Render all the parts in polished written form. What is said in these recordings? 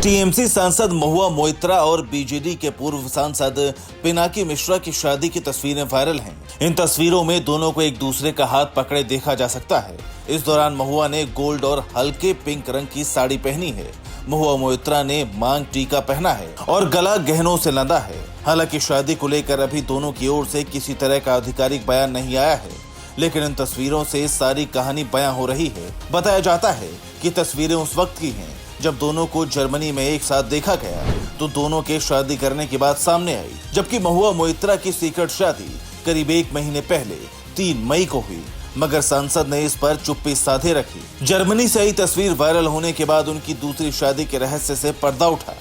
TMC सांसद महुआ मोइत्रा और BJD के पूर्व सांसद पिनाकी मिश्रा की शादी की तस्वीरें वायरल हैं। इन तस्वीरों में दोनों को एक दूसरे का हाथ पकड़े देखा जा सकता है। इस दौरान महुआ ने गोल्ड और हल्के पिंक रंग की साड़ी पहनी है। महुआ मोइत्रा ने मांग टीका पहना है और गला गहनों से लदा है। हालांकि शादी को लेकर अभी दोनों की ओर से किसी तरह का आधिकारिक बयान नहीं आया है, लेकिन इन तस्वीरों से सारी कहानी बयां हो रही है। बताया जाता है कि तस्वीरें उस वक्त की हैं जब दोनों को जर्मनी में एक साथ देखा गया, तो दोनों के शादी करने की बात सामने आई, जबकि महुआ मोइत्रा की सीक्रेट शादी करीब 1 महीने पहले 3 मई को हुई, मगर सांसद ने इस पर चुप्पी साधे रखी। जर्मनी से आई तस्वीर वायरल होने के बाद उनकी दूसरी शादी के रहस्य से पर्दा उठा।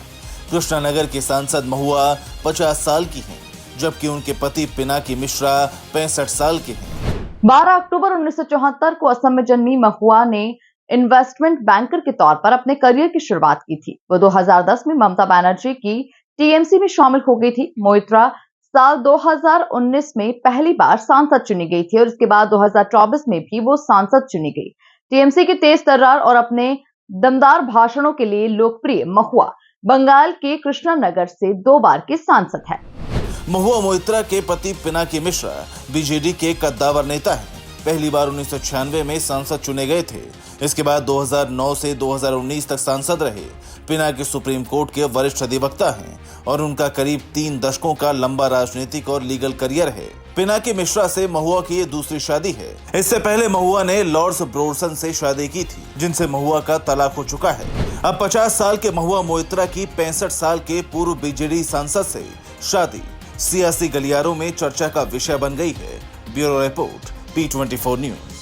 कृष्णानगर के सांसद महुआ 50 साल की हैं, जबकि उनके पति पिनाकी मिश्रा 65 साल के हैं। 12 अक्टूबर 1974 को असम में जन्मी महुआ ने इन्वेस्टमेंट बैंकर के तौर पर अपने करियर की शुरुआत की थी। वो 2010 में ममता बनर्जी की टीएमसी में शामिल हो गई थी। मोइत्रा साल 2019 में पहली बार सांसद चुनी गई थी और इसके बाद 2024 में भी वो सांसद चुनी गई। टीएमसी के तेज तर्रार और अपने दमदार भाषणों के लिए लोकप्रिय महुआ बंगाल के कृष्णानगर से 2 बार की सांसद है। महुआ मोइत्रा के पति पिनाकी मिश्रा बीजेडी के कद्दावर नेता हैं। पहली बार 1996 में सांसद चुने गए थे। इसके बाद 2009 से 2019 तक सांसद रहे। पिनाकी सुप्रीम कोर्ट के वरिष्ठ अधिवक्ता हैं और उनका करीब 3 दशकों का लंबा राजनीतिक और लीगल करियर है। पिनाकी मिश्रा से महुआ की ये दूसरी शादी है। इससे पहले महुआ ने लॉर्ड्स ब्रोरसन से शादी की थी, जिनसे महुआ का तलाक हो चुका है। अब 50 साल के महुआ मोइत्रा की 65 साल के पूर्व बीजेडी सांसद से शादी सियासी गलियारों में चर्चा का विषय बन गई है। Bureau report P24 news.